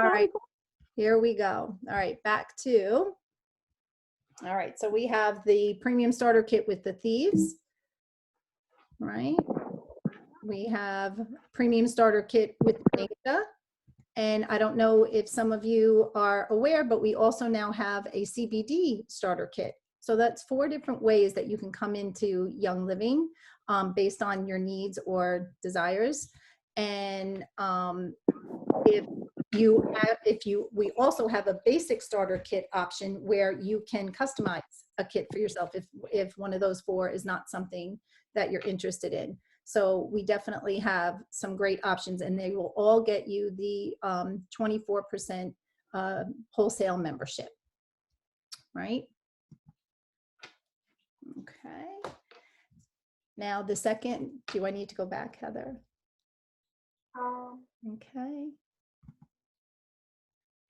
All right, here we go. All right, back to, all right, so we have the premium starter kit with the thieves, right? We have premium starter kit with Nada. And I don't know if some of you are aware, but we also now have a CBD starter kit. So that's 4 different ways that you can come into Young Living based on your needs or desires. And we also have a basic starter kit option where you can customize a kit for yourself if one of those 4 is not something that you're interested in. So we definitely have some great options, and they will all get you the 24% wholesale membership, right? Okay. Now the second, do I need to go back, Heather? Okay.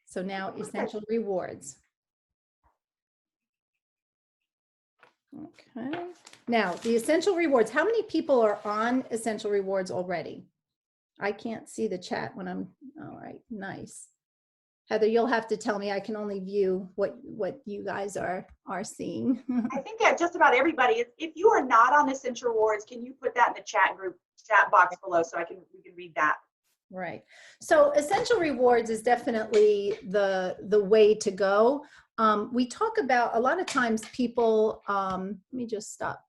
So now essential rewards. Okay. Now the essential rewards, how many people are on essential rewards already? I can't see the chat when I'm, all right, nice. Heather, you'll have to tell me. I can only view what you guys are seeing. I think that just about everybody. If you are not on Essential Rewards, can you put that in the chat box below so we can read that? Right. So Essential Rewards is definitely the way to go. We talk about, a lot of times people, let me just stop.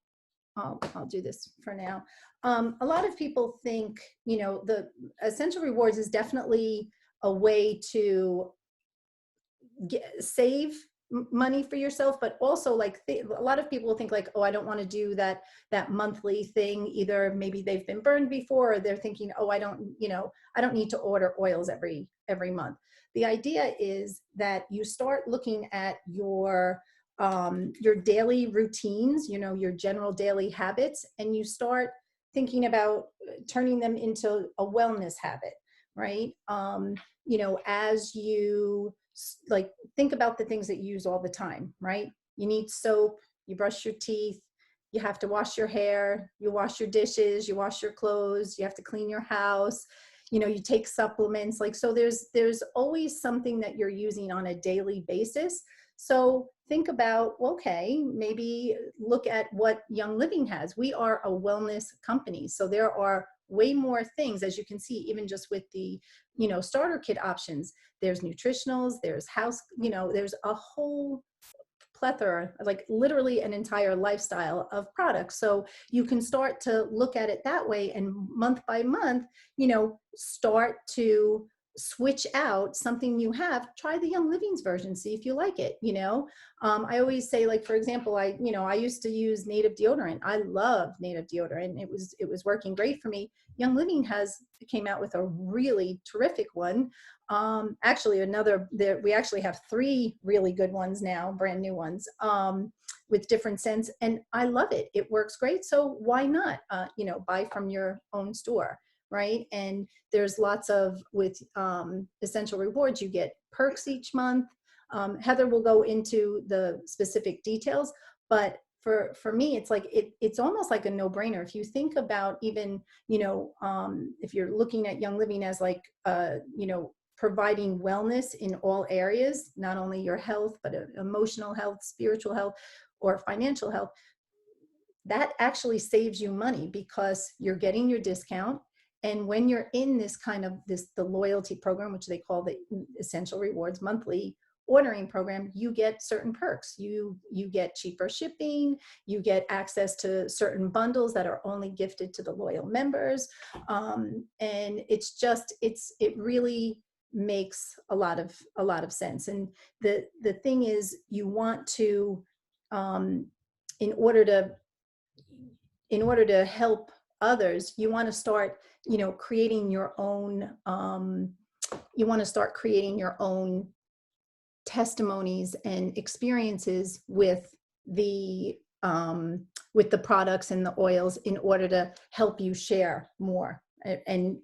I'll do this for now. A lot of people think, you know, the Essential Rewards is definitely a way to save money for yourself, but also like a lot of people think like, oh, I don't want to do that monthly thing. Either maybe they've been burned before, or they're thinking, oh, I don't need to order oils every month. The idea is that you start looking at your daily routines, you know, your general daily habits, and you start thinking about turning them into a wellness habit, right? You know, as you like think about the things that you use all the time, right? You need soap, you brush your teeth, you have to wash your hair, you wash your dishes, you wash your clothes, you have to clean your house, you know, you take supplements. Like, so there's always something that you're using on a daily basis. So think about, okay, maybe look at what Young Living has. We are a wellness company, so there are way more things, as you can see, even just with the, you know, starter kit options. There's nutritionals, there's house, you know, there's a whole plethora, like literally an entire lifestyle of products. So you can start to look at it that way, and month by month, you know, start to switch out something you have. Try the Young Living's version, see if you like it. You know, I always say, like, for example, I used to use Native deodorant. I love Native deodorant. It was working great for me. Young Living came out with a really terrific one. Actually, we actually have 3 really good ones now, brand new ones, with different scents, and I love it. It works great. So why not, you know, buy from your own store, right? And there's lots of, with Essential Rewards, you get perks each month. Heather will go into the specific details, but for me, it's like, it's almost like a no-brainer. If you think about, even, you know, if you're looking at Young Living as like, you know, providing wellness in all areas, not only your health, but emotional health, spiritual health, or financial health, that actually saves you money because you're getting your discount. And when you're in this kind of the loyalty program, which they call the Essential Rewards monthly ordering program, you get certain perks. You get cheaper shipping, you get access to certain bundles that are only gifted to the loyal members. And it really makes a lot of sense. And the thing is, you want to, in order to help others, you want to start, you know, creating your own, testimonies and experiences with the products and the oils, in order to help you share more and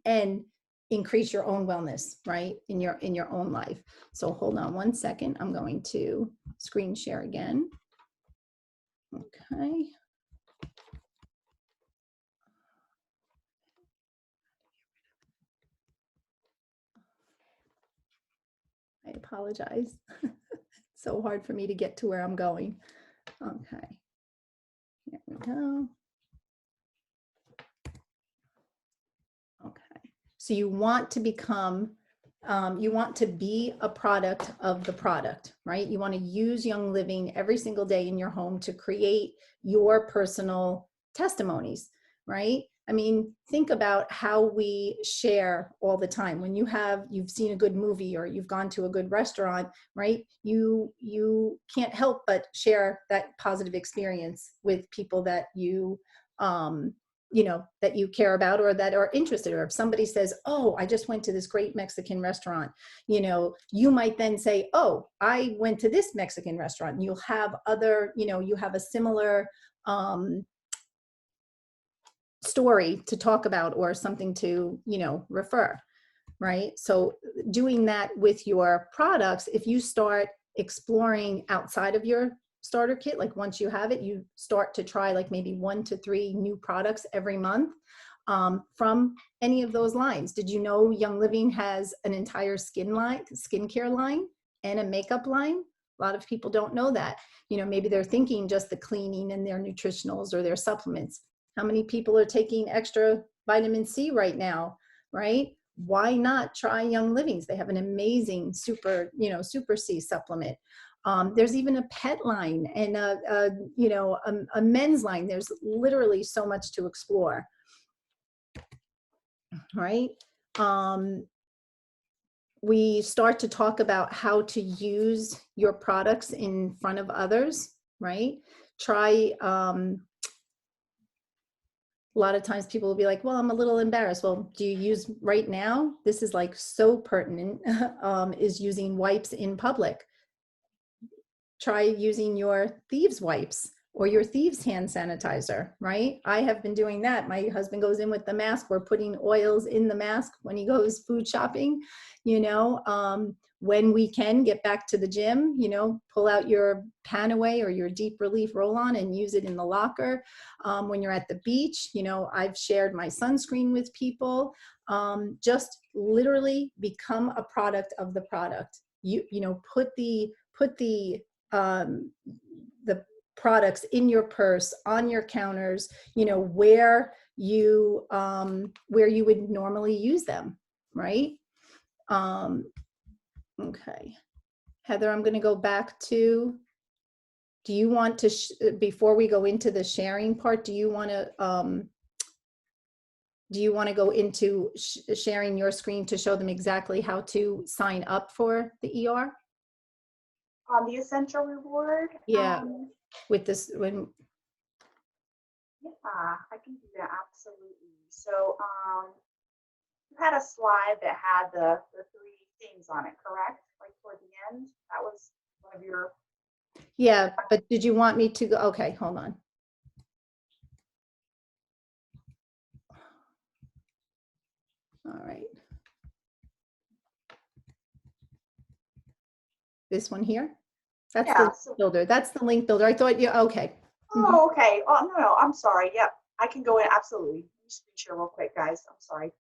increase your own wellness, right, in your own life. So hold on one second. I'm going to screen share again. Okay. I apologize. So hard for me to get to where I'm going. Okay. Here we go. Okay. So you want to become, you want to be a product of the product, right? You want to use Young Living every single day in your home to create your personal testimonies, right? I mean, think about how we share all the time. When you've seen a good movie or you've gone to a good restaurant, right? You can't help but share that positive experience with people that that you care about or that are interested. Or if somebody says, oh, I just went to this great Mexican restaurant, you might then say, oh, I went to this Mexican restaurant. And you'll have other, you have a similar story to talk about or something to, refer, right? So doing that with your products, if you start exploring outside of your starter kit, like once you have it, you start to try like maybe 1 to 3 new products every month from any of those lines. Did you know Young Living has an entire skincare line and a makeup line? A lot of people don't know that. Maybe they're thinking just the cleaning and their nutritionals or their supplements. How many people are taking extra vitamin C right now, right? Why not try Young Living's? They have an amazing super C supplement. There's even a pet line and a men's line. There's literally so much to explore, right? We start to talk about how to use your products in front of others, right? Try, a lot of times people will be like, well, I'm a little embarrassed. Well, do you use right now? This is like so pertinent, is using wipes in public. Try using your thieves wipes or your thieves hand sanitizer, right? I have been doing that. My husband goes in with the mask. We're putting oils in the mask when he goes food shopping, when we can get back to the gym, pull out your Panaway or your Deep Relief roll-on and use it in the locker. When you're at the beach, I've shared my sunscreen with people. Just literally become a product of the product. Put the products in your purse, on your counters, where you would normally use them, right? Okay, Heather, I'm going to go back to, do you want to, before we go into the sharing part, do you want to go into sharing your screen to show them exactly how to sign up for the ER? On the Essential Reward? Yeah, with this, when. Yeah, I can do that, absolutely. So you had a slide that had the 3 things on it, correct? Like toward the end, that was one of your. Yeah, but did you want me to go? Okay, hold on. All right. This one here? That's the link builder. That's the link builder. I thought you, okay. Oh, okay. Oh, no, I'm sorry. Yep, I can go in, absolutely. Let me screen share real quick, guys. I'm sorry.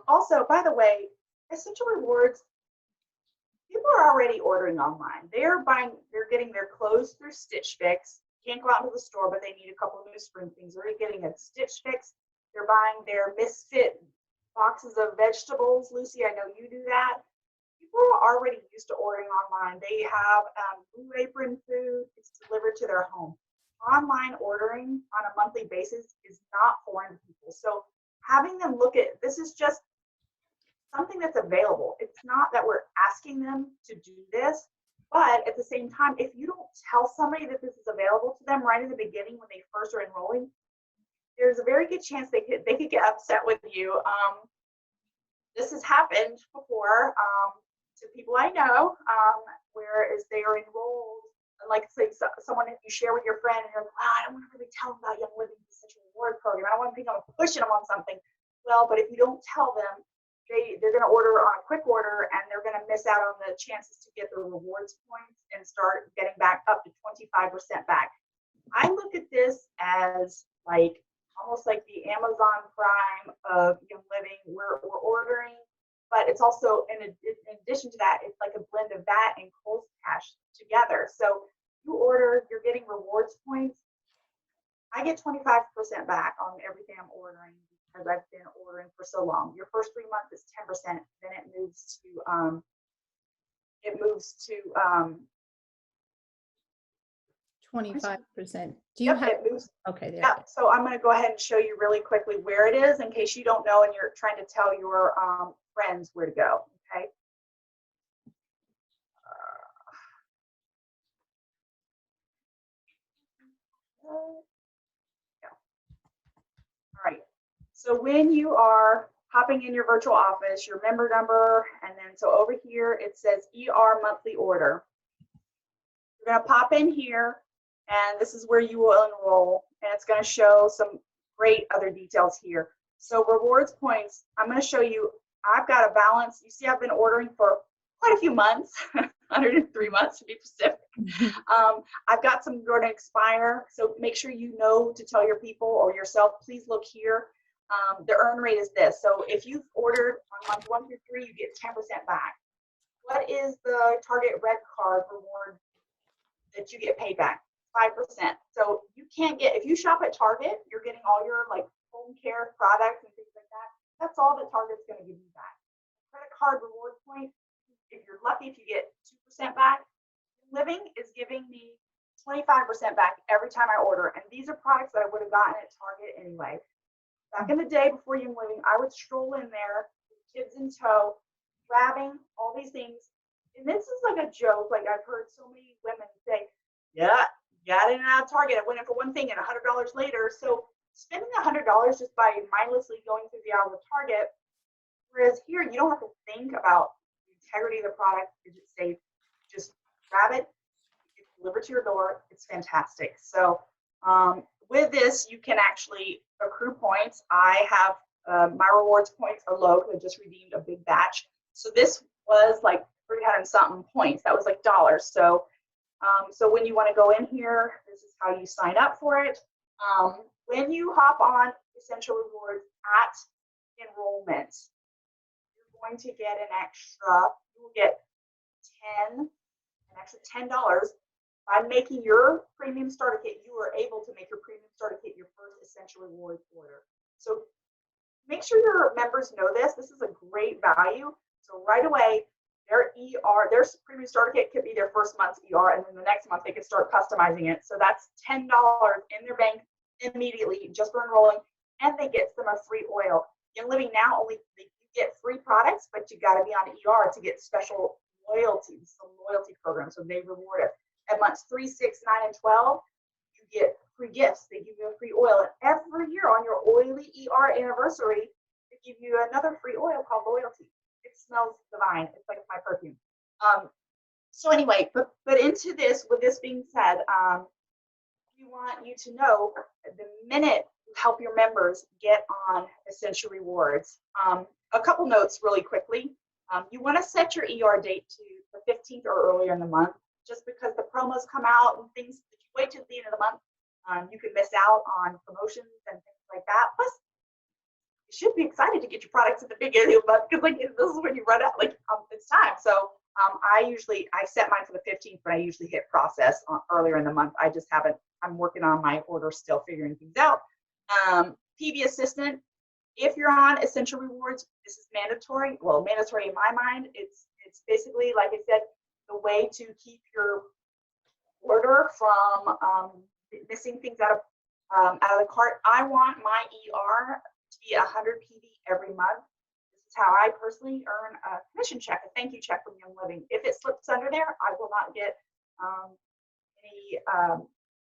Also, by the way, Essential Rewards, people are already ordering online. They're getting their clothes through Stitch Fix. Can't go out to the store, but they need a couple of new spring things. They're getting a Stitch Fix. They're buying their Misfit boxes of vegetables. Lucy, I know you do that. People are already used to ordering online. They have Blue Apron food. It's delivered to their home. Online ordering on a monthly basis is not foreign to people. So having them look at, this is just something that's available. It's not that we're asking them to do this, but at the same time, if you don't tell somebody that this is available to them right in the beginning when they first are enrolling, there's a very good chance they could get upset with you. This has happened before to people I know, whereas they are enrolled, like say someone if you share with your friend and you're like, I don't want to really tell them about Young Living Essential Reward Program. I don't want to think I'm pushing them on something. Well, but if you don't tell them, they're going to order on a quick order and they're going to miss out on the chances to get the rewards points and start getting back up to 25% back. I look at this as like almost like the Amazon Prime of Young Living. We're ordering, but it's also, in addition to that, it's like a blend of that and Kohl's Cash together. So you order, you're getting rewards points. I get 25% back on everything I'm ordering because I've been ordering for so long. Your first 3 months is 10%, then it moves to 25%. Do you yep, have, it moves. okay, there. Yeah, so I'm going to go ahead and show you really quickly where it is in case you don't know and you're trying to tell your friends where to go, okay? Yeah. All right, so when you are popping in your virtual office, your member number, and then so over here it says ER monthly order. You're going to pop in here, and this is where you will enroll, and it's going to show some great other details here. So rewards points, I'm going to show you, I've got a balance. You see I've been ordering for quite a few months, 103 months to be specific. I've got some going to expire, so make sure you know to tell your people or yourself, please look here. The earn rate is this. So if you've ordered on month 1 through 3, you get 10% back. What is the Target Red Card reward that you get paid back? 5%. So you can't get, if you shop at Target, you're getting all your like home care products and things like that. That's all that Target's going to give you back. Credit card reward point, if you're lucky, if you get 2% back. Living is giving me 25% back every time I order. And these are products that I would have gotten at Target anyway. Back in the day before Young Living, I would stroll in there, with kids in tow, grabbing all these things. And this is like a joke. Like I've heard so many women say, yeah, got in and out of Target. I went in for one thing and $100 later. So spending $100 just by mindlessly going through the aisle of Target, whereas here you don't have to think about the integrity of the product. Is it safe? Just grab it, it's delivered to your door. It's fantastic. So with this, you can actually accrue points. I have my rewards points are low because I just redeemed a big batch. So this was like 300 something points. That was like dollars. So so when you want to go in here, this is how you sign up for it. When you hop on Essential Rewards at enrollment, you're going to get an extra, you will get an extra $10 by making your premium starter kit. You are able to make your premium starter kit your first Essential Rewards order. So make sure your members know this. This is a great value. So right away, their premium starter kit could be their first month's ER, and then the next month they can start customizing it. So that's $10 in their bank immediately just for enrolling, and they get them a free oil. Young Living now only you get free products, but you got to be on ER to get special loyalty, some loyalty programs. So they reward it. At months 3, 6, 9, and 12, you get free gifts. They give you a free oil. And every year on your oily ER anniversary, they give you another free oil called Loyalty. It smells divine. It's like my perfume. So anyway, but into this, with this being said, we want you to know the minute you help your members get on Essential Rewards. A couple notes really quickly. You want to set your ER date to the 15th or earlier in the month, just because the promos come out and things. If you wait till the end of the month, you can miss out on promotions and things like that. Plus, you should be excited to get your products at the beginning of the month because like this is when you run out. Like it's time. So I set mine for the 15th, but I usually hit process earlier in the month. I just haven't. I'm working on my order still, figuring things out. PV Assistant. If you're on Essential Rewards, this is mandatory. Well, mandatory in my mind. It's basically, like I said, the way to keep your order from missing things out of the cart. I want my ER to be 100 PV every month. This is how I personally earn a commission check, a thank you check from Young Living. If it slips under there, I will not get any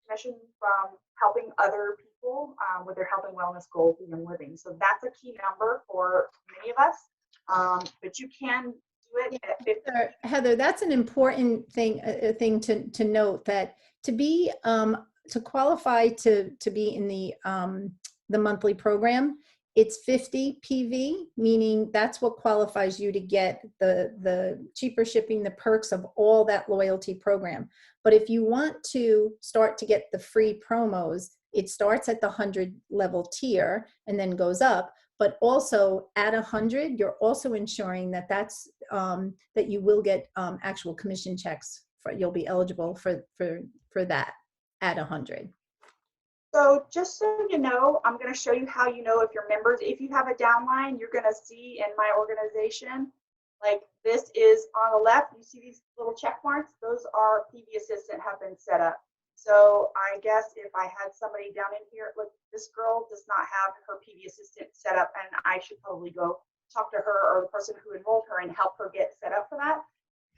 commission from helping other people with their health and wellness goals in Young Living. So that's a key number for many of us, but you can do it at 50. Heather, that's an important thing to note, that to be to qualify to be in the monthly program, it's 50 PV, meaning that's what qualifies you to get the cheaper shipping, the perks of all that loyalty program. But if you want to start to get the free promos, it starts at the 100 level tier and then goes up. but also at 100, you're also ensuring that that you will get actual commission checks you'll be eligible for that at 100. So just so you know, I'm going to show you how you know if you're members. If you have a downline, you're going to see in my organization, like this is on the left, you see these little check marks? Those are PV Assistant have been set up. So I guess if I had somebody down in here, look, this girl does not have her PV Assistant set up, and I should probably go talk to her or the person who enrolled her and help her get set up for that.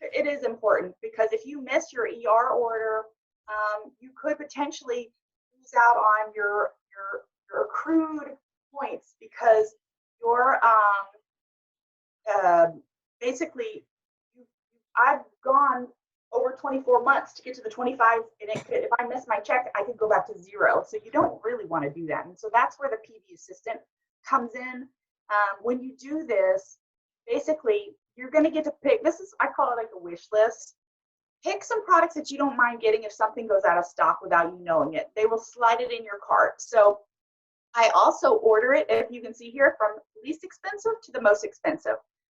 It is important because if you miss your ER order, you could potentially lose out on your accrued points because you're basically I've gone over 24 months to get to the 25, and if I miss my check, I could go back to 0. So you don't really want to do that. And so that's where the PV Assistant comes in. When you do this, basically you're going to get to pick, I call it like a wish list. Pick some products that you don't mind getting if something goes out of stock without you knowing it. They will slide it in your cart. So I also order it, if you can see here, from least expensive to the most expensive.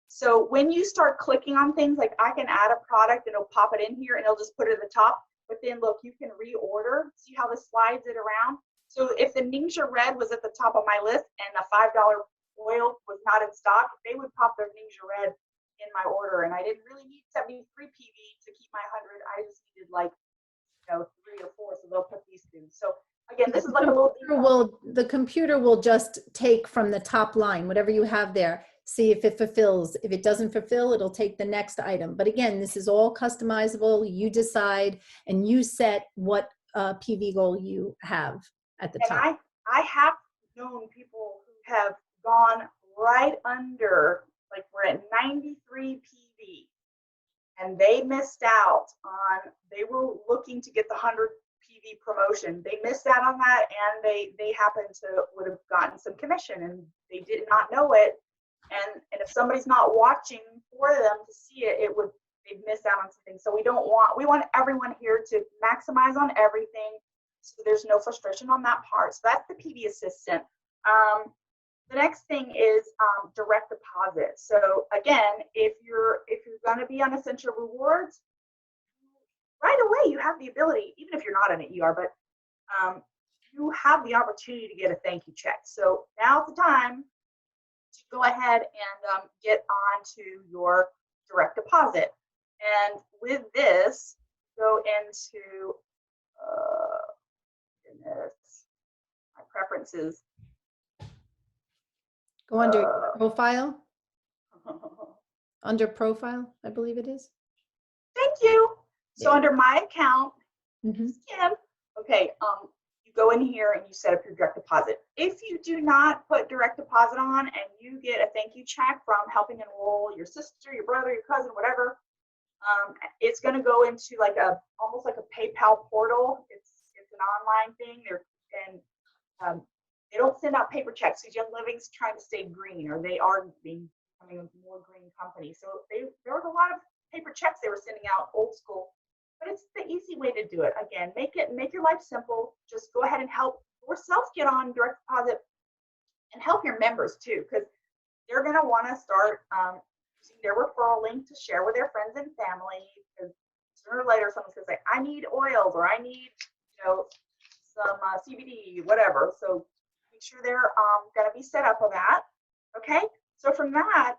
So when you start clicking on things, like I can add a product and it'll pop it in here and it'll just put it at the top. But then look, you can reorder. See how this slides it around? So if the Ningxia Red was at the top of my list and a $5 oil was not in stock, they would pop their Ningxia Red in my order. And I didn't really need 73 PV to keep my 100. I just needed like, 3 or 4. So they'll put these things. So again, this is like a little. The computer will just take from the top line, whatever you have there, see if it fulfills. If it doesn't fulfill, it'll take the next item. But again, this is all customizable. You decide and you set what PV goal you have at the top. I have known people who have gone right under, like we're at 93 PV, and they missed out on, they were looking to get the 100 PV promotion. They missed out on that, and they happened to would have gotten some commission, and they did not know it. And if somebody's not watching for them to see it, they'd miss out on something. So we want everyone here to maximize on everything, so there's no frustration on that part. So that's the PV Assistant. The next thing is direct deposit. So again, if you're going to be on Essential Rewards, right away you have the ability, even if you're not in an ER, but you have the opportunity to get a thank you check. So now's the time to go ahead and get on to your direct deposit. And with this, go into my preferences. Go under profile. Under profile, I believe it is. Thank you. So under my account, Mm-hmm. Kim, okay, you go in here and you set up your direct deposit. If you do not put direct deposit on and you get a thank you check from helping enroll your sister, your brother, your cousin, whatever, it's going to go into like almost like a PayPal portal. It's an online thing. They don't send out paper checks because Young Living's trying to stay green, or they are becoming a more green company. So there was a lot of paper checks they were sending out, old school. But it's the easy way to do it. Again, make your life simple. Just go ahead and help yourself get on direct deposit, and help your members too, because they're going to want to start using their referral link to share with their friends and family. Because sooner or later, someone's going to say, "I need oils," or "I need, some CBD, whatever." So make sure they're going to be set up for that. Okay. So from that,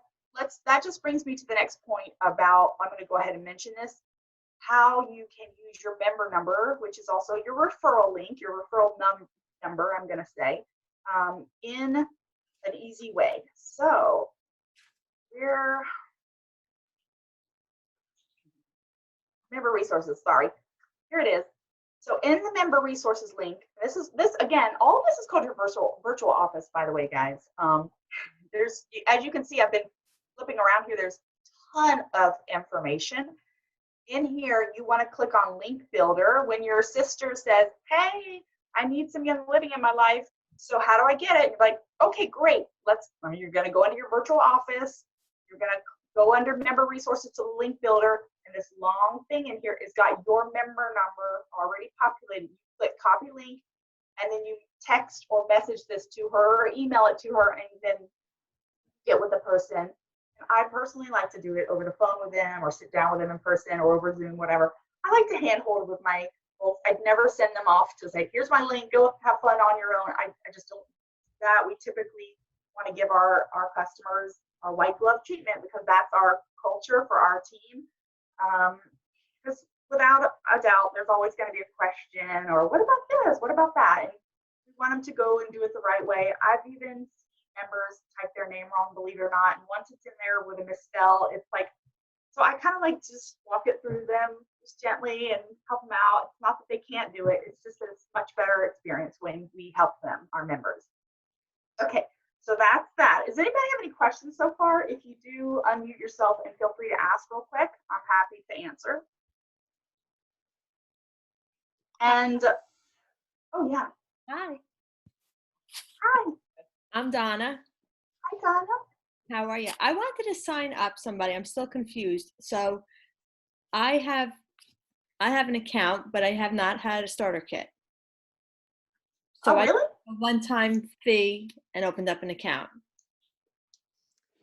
that just brings me to the next point about, I'm going to go ahead and mention this, how you can use your member number, which is also your referral link, your referral number, I'm going to say, in an easy way. So member resources, sorry. Here it is. So in the member resources link, this again, all of this is called your virtual office, by the way, guys. There's, as you can see, I've been flipping around here. There's a ton of information. In here, you want to click on Link Builder when your sister says, "Hey, I need some Young Living in my life. So how do I get it?" You're like, "Okay, great. You're going to go into your virtual office. You're going to go under Member Resources to the Link Builder, and this long thing in here has got your member number already populated. You click Copy Link, and then you text or message this to her or email it to her, and then get with the person. And I personally like to do it over the phone with them or sit down with them in person or over Zoom, whatever. I like to handhold with my folks. I'd never send them off to say, here's my link, go have fun on your own. I just don't do that. We typically want to give our customers a white glove treatment because that's our culture for our team. Because without a doubt, there's always going to be a question or what about this? What about that? And we want them to go and do it the right way. I've even seen members type their name wrong, believe it or not. And once it's in there with a misspell, it's like, so I kind of like to just walk it through them just gently and help them out. It's not that they can't do it. It's just that it's a much better experience when we help them, our members. Okay, so that's that. Does anybody have any questions so far? If you do, unmute yourself and feel free to ask real quick. I'm happy to answer. And, oh yeah. Hi, Hi. I'm Donna. Hi, Donna. How are you? I wanted to sign up somebody. I'm still confused. So I have an account, but I have not had a starter kit. So Oh, I really? a one-time fee and opened up an account.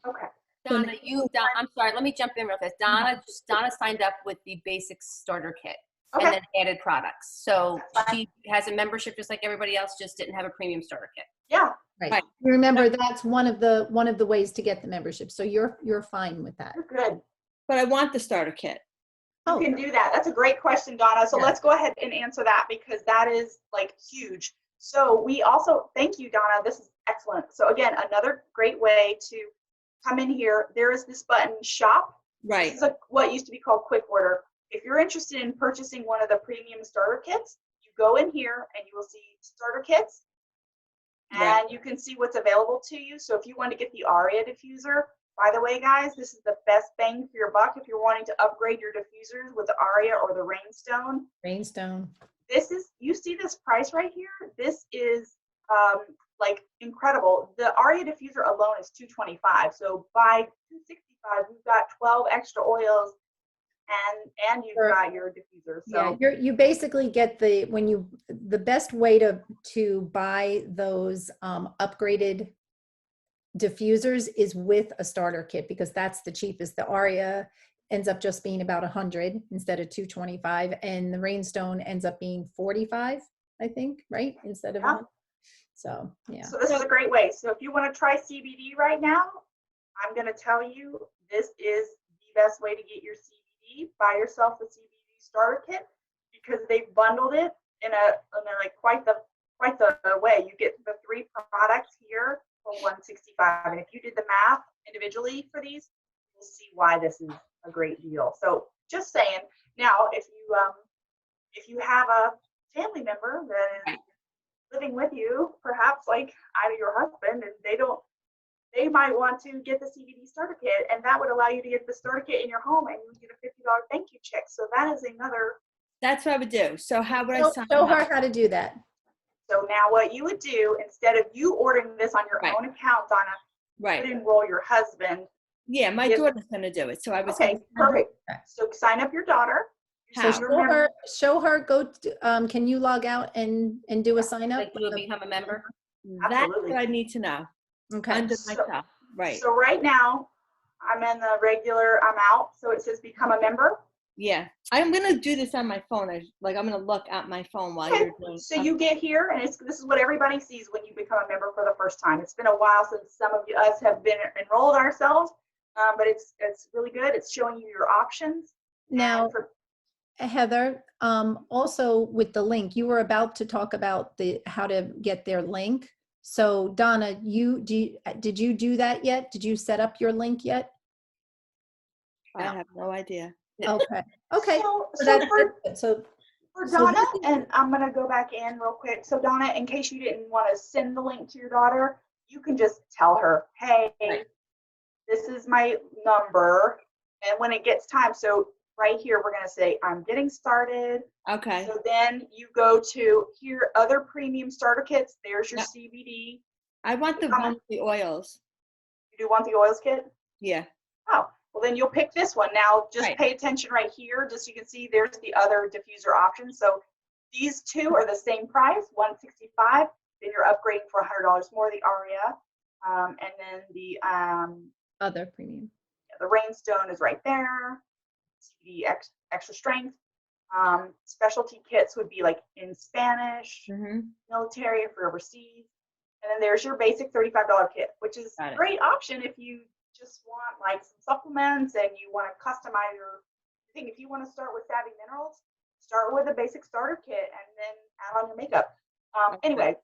Okay. Donna, I'm sorry, let me jump in real fast. Donna signed up with the basic starter kit Okay. and then added products. So That's fine. she has a membership just like everybody else, just didn't have a premium starter kit. Yeah. Right. Right. Remember, that's one of the ways to get the membership. So you're fine with that. You're good. But I want the starter kit. You Oh, can do that. That's a great question, Donna. So Yeah. let's go ahead and answer that because that is like huge. So we also, thank you, Donna. This is excellent. So again, another great way to come in here. There is this button, shop. Right. This is what used to be called quick order. If you're interested in purchasing one of the premium starter kits, you go in here and you will see starter kits and Right. you can see what's available to you. So if you want to get the Aria diffuser, by the way, guys, this is the best bang for your buck if you're wanting to upgrade your diffusers with the Aria or the Rainstone. Rainstone. This is, you see this price right here? This is like incredible. The Aria diffuser alone is $225. So by $265, you've got 12 extra oils and you've Sure. got your diffuser. So Yeah, you basically get the best way to buy those upgraded diffusers is with a starter kit because that's the cheapest. The Aria ends up just being about 100 instead of 225, and the Rainstone ends up being 45, I think, right? Instead of Yeah. 100. So yeah. So this is a great way. So if you want to try CBD right now, I'm going to tell you this is the best way to get your CBD. Buy yourself a CBD starter kit because they've bundled it in a like quite the way. You get the 3 products here for $165. And if you did the math individually for these, you'll see why this is a great deal. So just saying. Now, if you have a family member that is living with you, perhaps like either your husband, and they might want to get the CBD starter kit, and that would allow you to get the starter kit in your home, and you would get a $50 thank you check. So that is another. That's what I would do. So how would I sign Show up? her how to do that. So now what you would do, instead of you ordering this on your Right. own account, Donna, you Right. would enroll your husband. Yeah, my Yes. daughter's going to do it. So I was Okay, gonna sign her- perfect. So sign up your daughter. How? So your member- Show her, go to, can you log out and do a sign up? Like do a become a member. That's Absolutely. what I need to know. Okay. Under So- myself. Right. So right now, I'm in the regular, I'm out. So it says become a member. Yeah. I'm going to do this on my phone. I'm going to look at my phone while Okay, you're doing so you get here, and this is what everybody sees when you become a member for the first time. It's been a while since some of us have been enrolled ourselves, but it's really good. It's showing you your options. Now, And for- Heather, also with the link, you were about to talk about how to get their link. So Donna, did you do that yet? Did you set up your link yet? I have no idea. Okay. Okay. So, So so that's for, good. So for so Donna, this is- and I'm gonna go back in real quick. So Donna, in case you didn't want to send the link to your daughter, you can just tell her, hey, Right. this is my number. And when it gets time, so right here, we're gonna say, I'm getting started. Okay. So then you go to here, other premium starter kits. There's your Yep. CBD. I want the Become a- one with the oils. You do want the oils kit? Yeah. Oh, well then you'll pick this one. Now just Right. pay attention right here, just so you can see there's the other diffuser options. So these two are the same price, $165. Then you're upgrading for $100 more, the Aria. And then Other premium. the Rainstone is right there. CBD extra strength. Specialty kits would be like in Spanish, Mm-hmm. military if you're overseas. And then there's your basic $35 kit, which is Got a it. great option if you just want like some supplements and you want to customize your thing. If you want to start with Savvy Minerals, start with a basic starter kit and then add on your makeup. Okay. Anyway,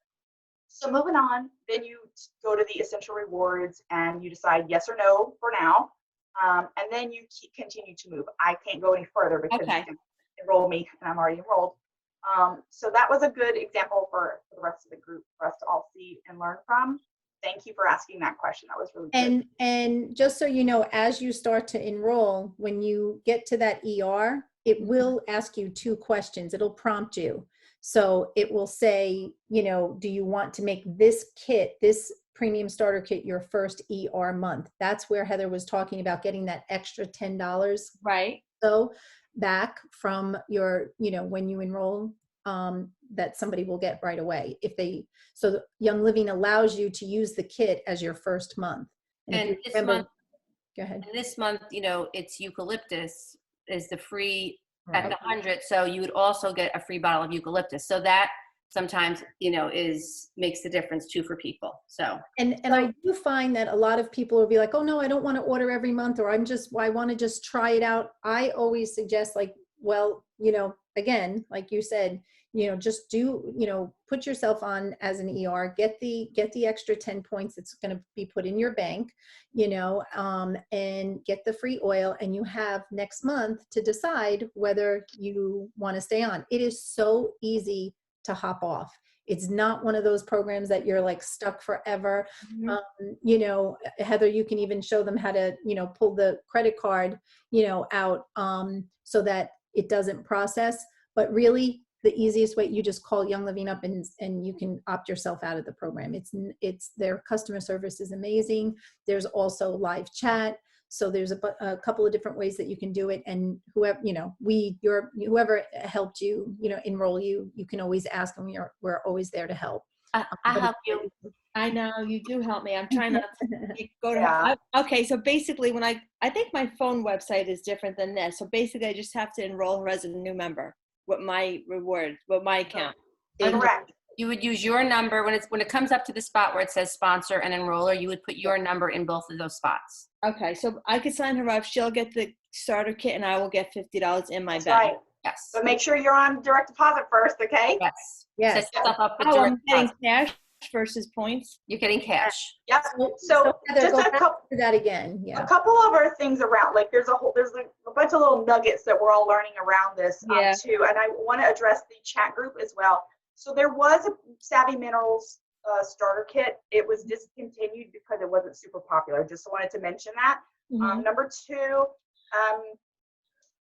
so moving on, then you go to the Essential Rewards and you decide yes or no for now. And then you continue to move. I can't go any further because Okay. you can enroll me and I'm already enrolled. So that was a good example for the rest of the group for us to all see and learn from. Thank you for asking that question. That was really good. And just so you know, as you start to enroll, when you get to that ER, it will ask you 2 questions. It'll prompt you. So it will say, you know, do you want to make this kit, this premium starter kit, your first ER month? That's where Heather was talking about getting that extra $10 Right. so back from your, you know, when you enroll, that somebody will get right away. So the Young Living allows you to use the kit as your first month. if And you this remember- month, Go ahead. and this month, you know, it's eucalyptus is the free at Right. the 100. So you would also get a free bottle of eucalyptus. So that sometimes, you know, makes the difference too for people. So And I do find that a lot of people will be like, oh no, I don't want to order every month, or I want to just try it out. I always suggest, like, well, you know, again, like you said, you know, just put yourself on as an ER, get the extra 10 points that's going to be put in your bank, you know, and get the free oil, and you have next month to decide whether you want to stay on. It is so easy to hop off. It's not one of those programs that you're like stuck forever. Mhm. You know, Heather, you can even show them how to, you know, pull the credit card, you know, out so that it doesn't process. But really, the easiest way, you just call Young Living up and you can opt yourself out of the program. It's their customer service is amazing. There's also live chat. So there's a couple of different ways that you can do it. And whoever, you know, whoever helped you, you know, enroll you, you can always ask, and we're always there to help. I But help you. I know you do help me. I'm trying not to go to. Yeah. Okay, so basically, when I think my phone website is different than this. So basically, I just have to enroll her as a new member with my account. Correct. You would use your number when it comes up to the spot where it says sponsor and enroller, you would put your number in both of those spots. Okay, so I could sign her up. She'll get the starter kit, and I will get $50 in my That's bank. right. Yes. But make sure you're on direct deposit first, okay? Yes. Yes. Set yourself up with Oh, direct I'm getting deposit. cash versus points. You're getting cash. Yep. So So Heather, just go a back couple. to that again. A Yeah. couple of other things around, like there's a bunch of little nuggets that we're all learning around this Yeah. too, and I want to address the chat group as well. So there was a Savvy Minerals starter kit. It was discontinued because it wasn't super popular. Just wanted to mention that. Mhm. Number 2,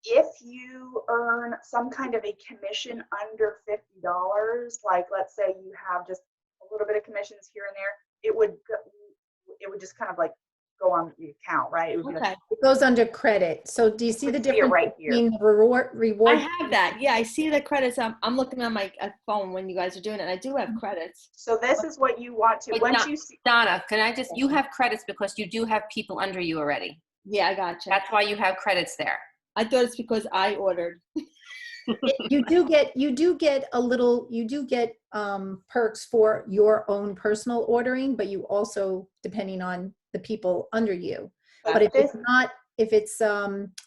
if you earn some kind of a commission under $50, like let's say you have just a little bit of commissions here and there, it would just kind of like go on the account, right? It would be like, Okay, It goes under credit. So do you see the see it difference right here. between reward? I have that. Yeah, I see the credits. I'm looking on my phone when you guys are doing it. I do have credits. So this is what you want to, Wait, once no. you see, Donna, you have credits because you do have people under you already. Yeah, I gotcha. That's why you have credits there. I thought it's because I ordered. You do get perks for your own personal ordering, but you also, depending on the people under you. But if this, it's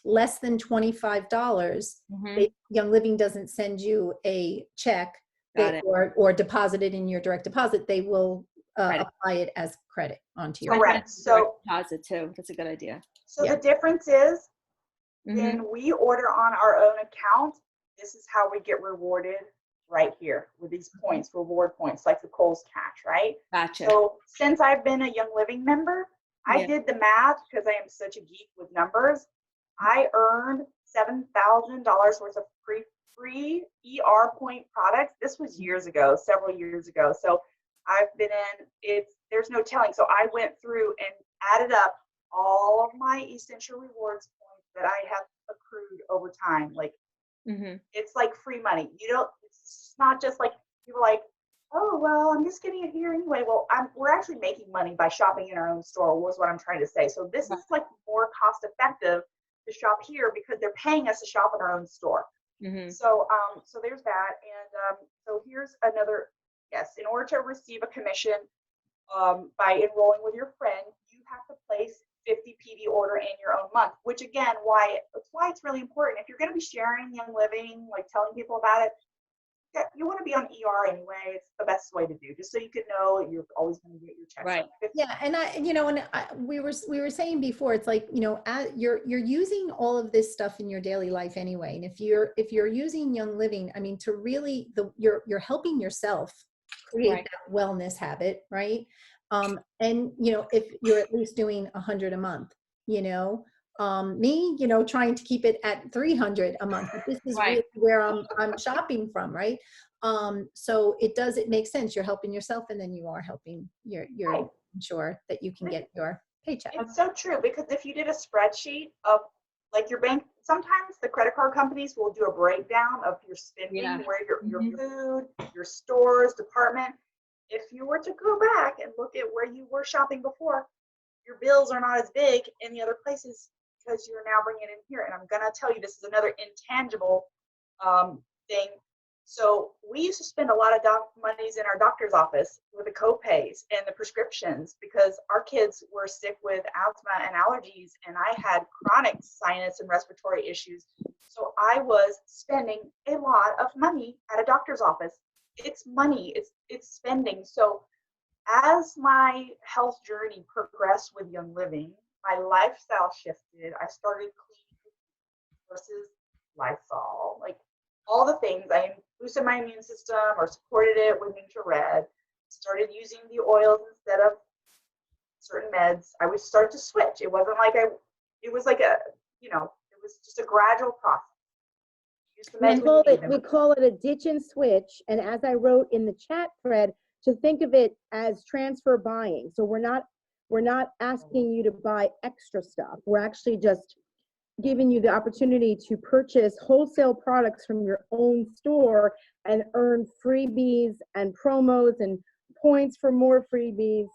less than $25, Mhm. Young Living doesn't send you a check Got it. or deposit it in your direct deposit. They will Right. apply it as credit onto your Correct. Direct So- deposit too. That's a good idea. so Yeah. the difference is Mhm. when we order on our own account, this is how we get rewarded right here with these points, reward points, like the Kohl's Cash, right? Gotcha. So since I've been a Young Living member, I Yeah. did the math because I am such a geek with numbers. I earned $7,000 worth of free ER point products. This was years ago, several years ago. So I've been there's no telling. So I went through and added up all of my Essential Rewards points that I have accrued over time. Like Mhm. it's like free money. It's not just like people are like, oh, well, I'm just getting it here anyway. Well, we're actually making money by shopping in our own store, was what I'm trying to say. So this Right. is like more cost effective to shop here because they're paying us to shop in our own store. Mhm. So, so there's that. And so here's another, yes, in order to receive a commission by enrolling with your friend, you have to place 50 PV order in your own month, which again, that's why it's really important. If you're going to be sharing Young Living, like telling people about it, you want to be on ER anyway. It's the best way to do, just so you can know you're always going to get your checks. Right. Yeah, and we were saying before, it's like, you're using all of this stuff in your daily life anyway. And if you're using Young Living, I mean, to really you're helping yourself create Right. that wellness habit, right? And if you're at least doing 100 a month, me, trying to keep it at 300 a month. But this is Right. really where I'm shopping from, right? So it makes sense. You're helping yourself, and then you are helping you're Right. ensure that you can get your paycheck. It's so true, because if you did a spreadsheet of like your bank, sometimes the credit card companies will do a breakdown of your spending, Yeah. where your Mhm. food, your stores, department. If you were to go back and look at where you were shopping before, your bills are not as big in the other places because you're now bringing it in here. And I'm going to tell you, this is another intangible thing. So we used to spend a lot of monies in our doctor's office with the co-pays and the prescriptions, because our kids were sick with asthma and allergies, and I had chronic sinus and respiratory issues. So I was spending a lot of money at a doctor's office. It's money, it's spending. So as my health journey progressed with Young Living, my lifestyle shifted. I started clean versus Lysol, like all the things. I boosted my immune system or supported it with Nutri-Red. Started using the oils instead of certain meds. I would start to switch. It wasn't like it was like it was just a gradual process. Use the meds when you need them. We call it a ditch and switch. And as I wrote in the chat thread, to think of it as transfer buying. So we're not asking you to buy extra stuff. We're actually just giving you the opportunity to purchase wholesale products from your own store and earn freebies and promos and points for more freebies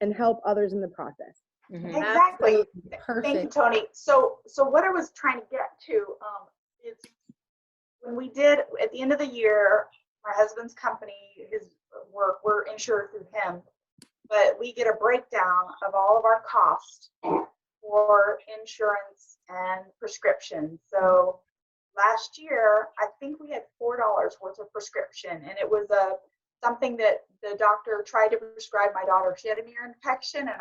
and help others in the process. Mhm. Exactly. Absolutely. Thank you, Perfect. Tony. So what I was trying to get to is, when we did at the end of the year, my husband's company, his work, we're insured through him, but we get a breakdown of all of our costs for insurance and prescription. So last year, I think we had $4 worth of prescription, and it was something that the doctor tried to prescribe my daughter. She had an ear infection, and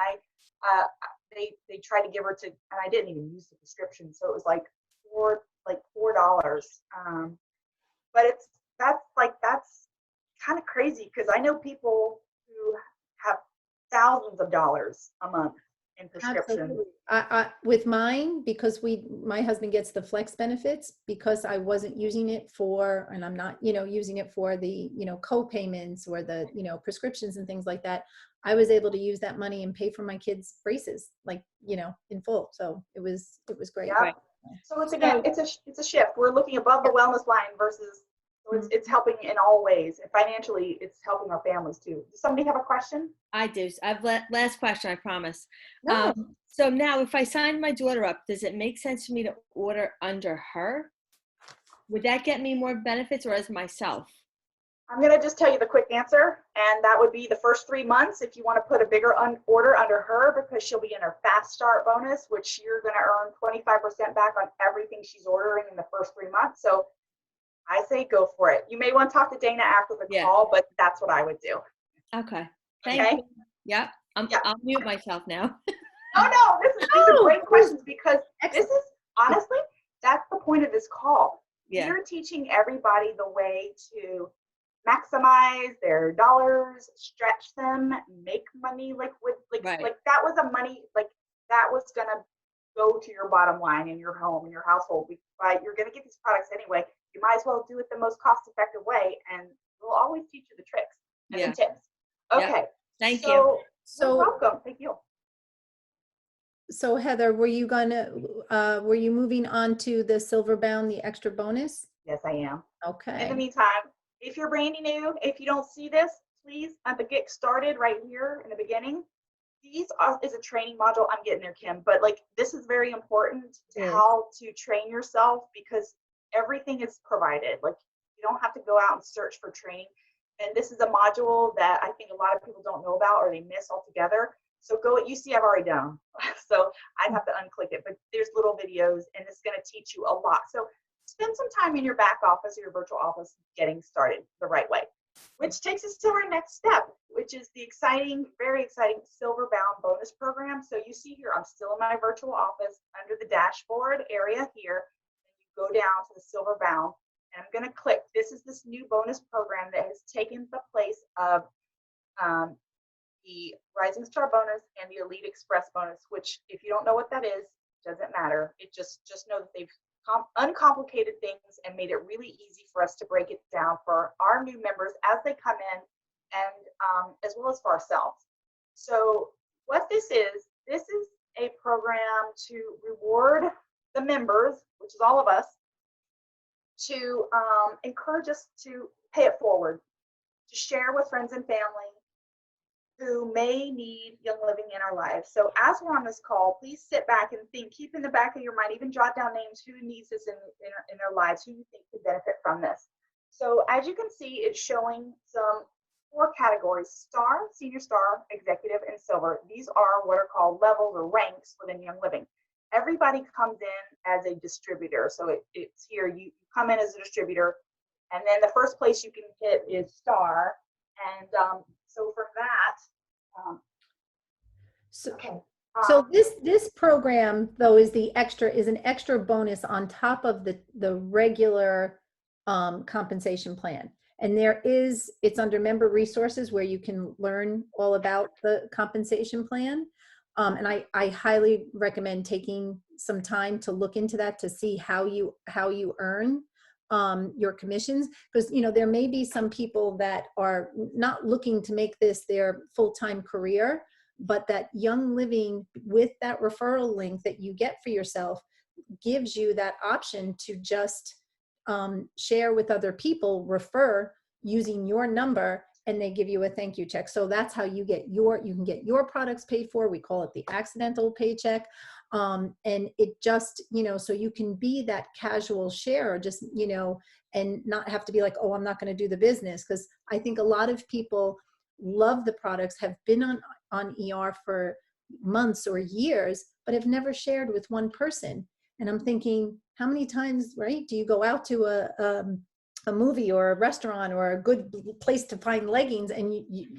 they tried to give her and I didn't even use the prescription, so it was like $4. But that's kind of crazy, because I know people who have thousands of dollars a month in prescription. Absolutely. With mine, because my husband gets the flex benefits, because I wasn't using it for, and I'm not, using it for the, co-payments or the, prescriptions and things like that. I was able to use that money and pay for my kids' braces, like, in full. So it was great. Yeah. Right. So it's a shift. We're looking above the wellness line versus, so it's helping in all ways. And financially, it's helping our families too. Does somebody have a question? I do. I've last question, I promise. No. So now if I sign my daughter up, does it make sense for me to order under her? Would that get me more benefits, or as myself? I'm going to just tell you the quick answer, and that would be the first 3 months if you want to put a bigger order under her, because she'll be in her fast start bonus, which you're going to earn 25% back on everything she's ordering in the first 3 months. So I say go for it. You may want to talk to Dana after the call, but that's what I would do. Okay. Thank Okay. you. Yep. I'll mute myself now. Oh no, these are great questions, because this is honestly, that's the point of this call. Yeah. You're teaching everybody the way to maximize their dollars, stretch them, make money, like that was a money, like that was gonna go to your bottom line in your home, in your household. But you're gonna get these products anyway. You might as well do it the most cost-effective way, and we'll always teach you the tricks and the tips. Okay. Thank you. So you're welcome. Thank you. So Heather, were you moving on to the Silver Bound, the extra bonus? Yes, I am. Okay. In the meantime, if you're brand new, if you don't see this, please, at the Get Started right here in the beginning, is a training module. I'm getting there, Kim, but like this is very important to Yes. how to train yourself because everything is provided. Like you don't have to go out and search for training. And this is a module that I think a lot of people don't know about or they miss altogether. So you see I've already done. So I'd have to unclick it, but there's little videos and it's going to teach you a lot. So spend some time in your back office or your virtual office getting started the right way. Which takes us to our next step, which is the exciting, very exciting Silver Bound bonus program. So you see here, I'm still in my virtual office under the dashboard area here. And you go down to the Silver Bound, and I'm going to click. This is this new bonus program that has taken the place of the Rising Star bonus and the Elite Express bonus, which if you don't know what that is, doesn't matter. It just know that they've uncomplicated things and made it really easy for us to break it down for our new members as they come in and as well as for ourselves. So what this is a program to reward the members, which is all of us, to encourage us to pay it forward, to share with friends and family who may need Young Living in our lives. So as we're on this call, please sit back and think, keep in the back of your mind, even jot down names who needs this in their lives, who you think could benefit from this. So as you can see, it's showing some 4 categories: Star, Senior Star, Executive, and Silver. These are what are called levels or ranks within Young Living. Everybody comes in as a distributor. So it's here, you come in as a distributor, and then the first place you can hit is Star. And so for that, So, okay. so this program though is an extra bonus on top of the regular compensation plan. And it's under member resources where you can learn all about the compensation plan. And I highly recommend taking some time to look into that to see how you earn your commissions, because there may be some people that are not looking to make this their full-time career, but that Young Living with that referral link that you get for yourself gives you that option to just share with other people, refer using your number, and they give you a thank you check. So that's how you can get your products paid for. We call it the accidental paycheck. And it just, so you can be that casual sharer, just, and not have to be like, oh, I'm not going to do the business. Because I think a lot of people love the products, have been on ER for months or years, but have never shared with one person. And I'm thinking, how many times, right, do you go out to a movie or a restaurant or a good place to find leggings, and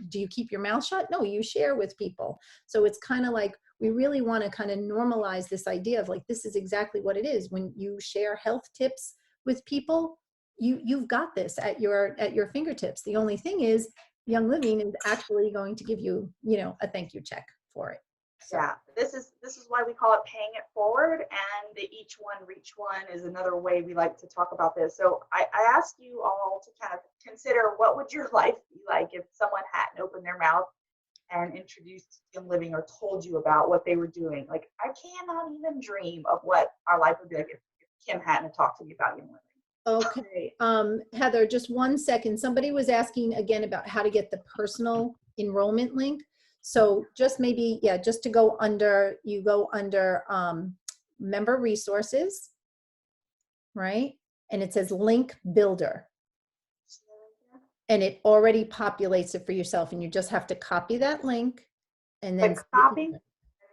do you keep your mouth shut? No, you share with people. So it's kind of like, we really want to kind of normalize this idea of like, this is exactly what it is. When you share health tips with people, you've got this at your fingertips. The only thing is, Young Living is actually going to give you, a thank you check for it. So. Yeah, this is why we call it paying it forward, and the each one reach one is another way we like to talk about this. So I ask you all to kind of consider, what would your life be like if someone hadn't opened their mouth and introduced Young Living or told you about what they were doing? Like, I cannot even dream of what our life would be like if Kim hadn't talked to me about Young Living. Okay, Heather, just 1 second. Somebody was asking again about how to get the personal enrollment link. So just maybe, just to go under, member resources, right? And it says link builder. And it already populates it for yourself, and you just have to copy that link and then copy, and then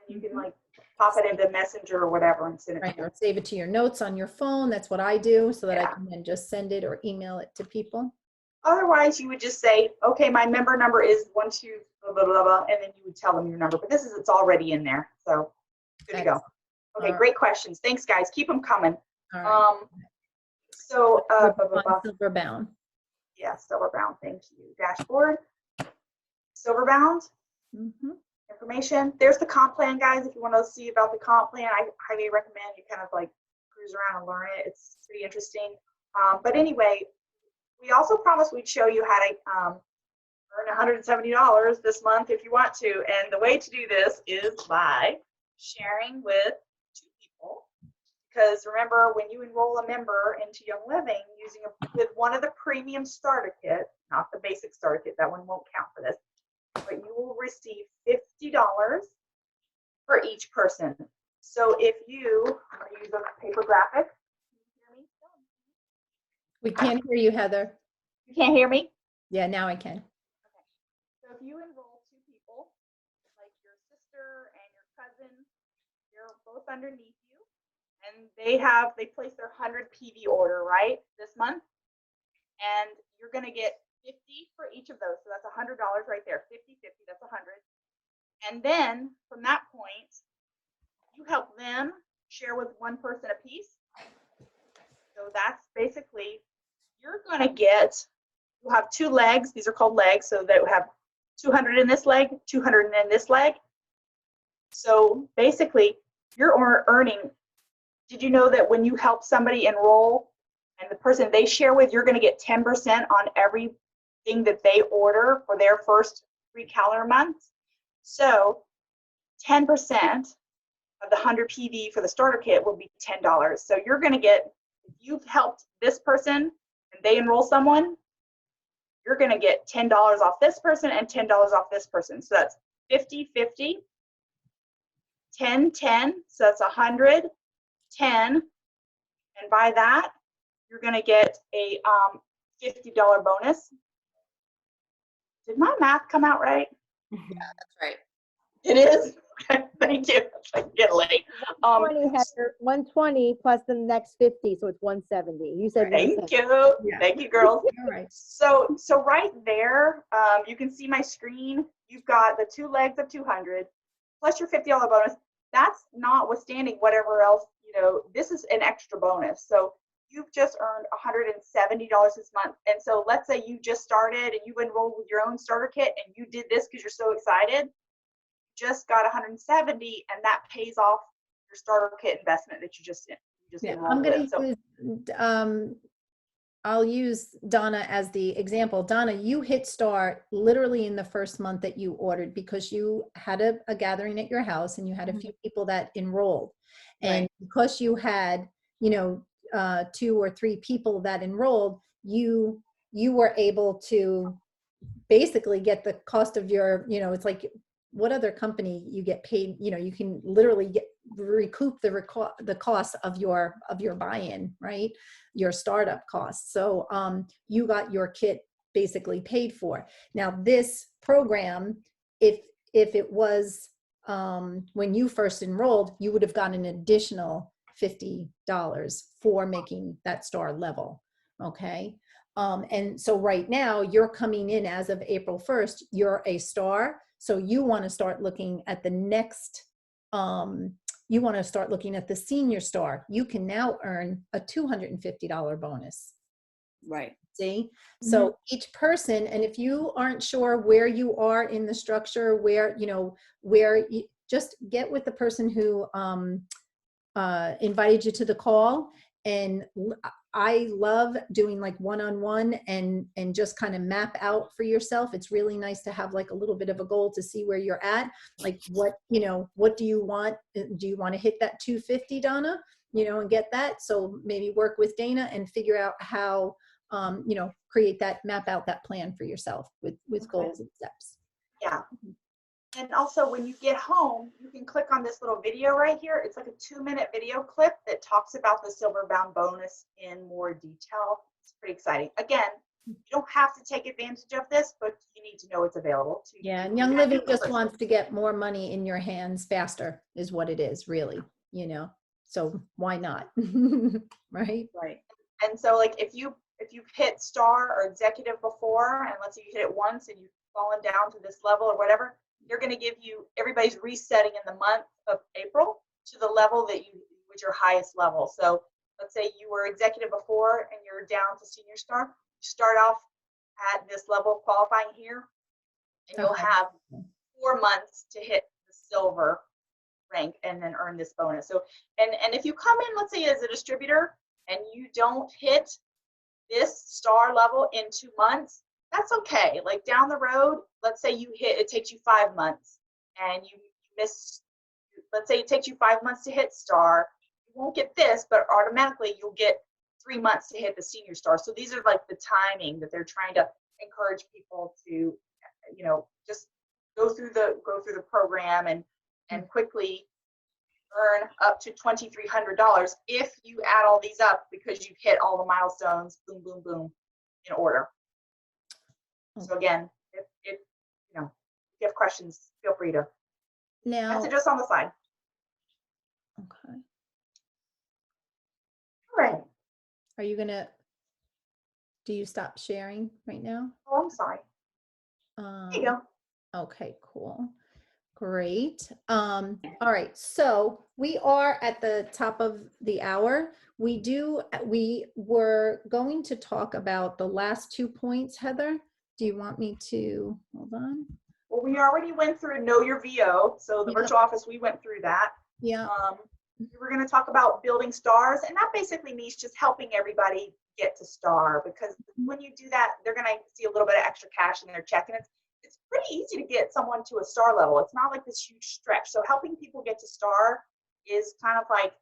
you can like pop it into Messenger or whatever and send it. Right, or save it to your notes on your phone. That's what I do, so that I can then just send it or email it to people. Otherwise, you would just say, okay, my member number is 12 blah, blah, blah, blah, and then you would tell them your number. But it's already in there, so good to go. Okay, great questions. Thanks, guys. Keep them coming. All right. So, Silver Bound. Yeah, Silver Bound. Thank you. Dashboard. Silver Bound. Information. There's the comp plan, guys. If you want to see about the comp plan, I highly recommend you kind of like cruise around and learn it. It's pretty interesting. But anyway, we also promised we'd show you how to earn $170 this month if you want to. And the way to do this is by sharing with 2 people. Because remember, when you enroll a member into Young Living with one of the premium starter kits, not the basic starter kit. That one won't count for this. But you will receive $50 for each person. So if you, I'm going to use a paper graphic. Can you hear me? We can't hear you, Heather. You can't hear me? Yeah, now I can. So if you enroll 2 people, like your sister and your cousin, they're both underneath you, and they place their 100 PV order, right, this month, and you're going to get 50 for each of those. So that's $100 right there. 50, 50, that's 100. And then from that point, you help them share with one person a piece. So that's basically, you're going to get, you'll have 2 legs. These are called legs. So that have 200 in this leg, 200 in this leg. So basically, you're earning. Did you know that when you help somebody enroll and the person they share with, you're going to get 10% on everything that they order for their first 3 calendar months? So 10% of the 100 PV for the starter kit will be $10. So you're going to get, if you've helped this person and they enroll someone, you're going to get $10 off this person and $10 off this person. So that's 50, 50, 10, 10. So that's 100, 10. And by that, you're going to get a $50 bonus. Did my math come out right? That's right. It is? Okay, thank you. I get late. 120, Heather, 120 plus the next 50, so it's 170. You said Thank 170. you. Yeah. Thank you, girls. All right. So right there, you can see my screen. You've got the 2 legs of 200 plus your $50 bonus. That's notwithstanding whatever else, this is an extra bonus. So you've just earned $170 this month. And so let's say you just started and you enrolled with your own starter kit and you did this because you're so excited. Just got 170, and that pays off your starter kit investment that you just Yeah, enrolled I'm going with. So to use, I'll use Donna as the example. Donna, you hit start literally in the first month that you ordered because you had a gathering at your house and you had a few people that enrolled. And because you had, 2 or 3 people that enrolled, you were able to basically get the cost of your, it's like, what other company you get paid, you can literally recoup the cost of your buy-in, right? Your startup costs. So you got your kit basically paid for. Now this program, if it was when you first enrolled, you would have gotten an additional $50 for making that star level. Okay. And so right now you're coming in as of April 1st, you're a star. So you want to start looking at the next, you want to start looking at the senior star. You can now earn a $250 bonus. Right. See? So each person, and if you aren't sure where you are in the structure, where you just get with the person who invited you to the call. And I love doing like one-on-one and just kind of map out for yourself. It's really nice to have like a little bit of a goal to see where you're at. Like what do you want? Do you want to hit that 250, Donna? And get that. So maybe work with Dana and figure out how, create that, map out that plan for yourself with goals and steps. Yeah. And also when you get home, you can click on this little video right here. It's like a 2-minute video clip that talks about the Silver Bound bonus in more detail. It's pretty exciting. Again, you don't have to take advantage of this, but you need to know it's available to you. Yeah, and Young Living just wants to get more money in your hands faster is what it is, really, so why not? Right? Right. And so like if you've hit star or executive before, and let's say you hit it once and you've fallen down to this level or whatever, they're going to give you, everybody's resetting in the month of April to the level that was your highest level. So let's say you were executive before and you're down to senior star. You start off at this level of qualifying here, and you'll have 4 months to hit the silver rank and then earn this bonus. So, and if you come in, let's say as a distributor, and you don't hit this star level in 2 months, that's okay. Like down the road, let's say it takes you 5 months and you miss, let's say it takes you 5 months to hit star. You won't get this, but automatically you'll get 3 months to hit the senior star. So these are like the timing that they're trying to encourage people to, you know, just go through the program and quickly earn up to $2,300 if you add all these up because you've hit all the milestones, boom, boom, boom, in order. So again, if you know, if you have questions, feel free to Now, message us on the side. okay. All right. Are you gonna, do you stop sharing right now? Oh, I'm sorry. There you go. Okay, cool. Great. All right, so we are at the top of the hour. We were going to talk about the last 2 points, Heather. Do you want me to, hold on? Well, we already went through Know Your VO. So the Yeah. virtual office, we went through that. Yeah, We were going to talk about building stars, and that basically means just helping everybody get to star, because when you do that, they're going to see a little bit of extra cash in their check, and it's pretty easy to get someone to a star level. It's not like this huge stretch. So helping people get to star is kind of like,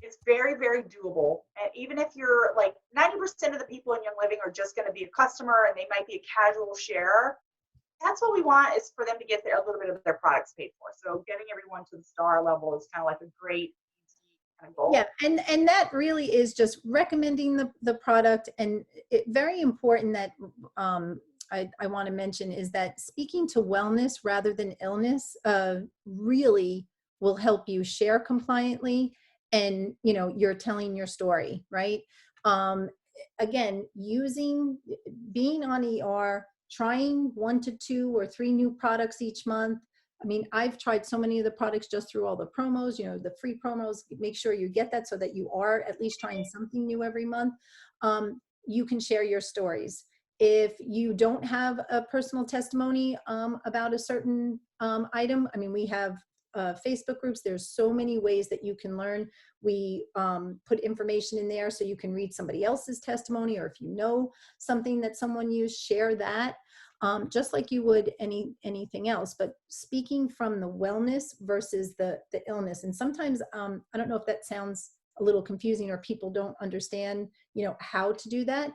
it's very, very doable. And even if you're like 90% of the people in Young Living are just going to be a customer and they might be a casual sharer, that's what we want, is for them to get a little bit of their products paid for. So getting everyone to the star level is kind of like a great, easy kind of goal. yeah, and that really is just recommending the product, and very important that I want to mention is that speaking to wellness rather than illness really will help you share compliantly, and you know, you're telling your story, right? Again, being on ER, trying 1 to 2 or 3 new products each month. I mean, I've tried so many of the products just through all the promos, you know, the free promos. Make sure you get that so that you are at least trying something new every month. You can share your stories. If you don't have a personal testimony about a certain item, I mean, we have Facebook groups. There's so many ways that you can learn. We put information in there so you can read somebody else's testimony, or if you know something that someone used, share that. Just like you would anything else, but speaking from the wellness versus the illness. And sometimes, I don't know if that sounds a little confusing or people don't understand, you know, how to do that.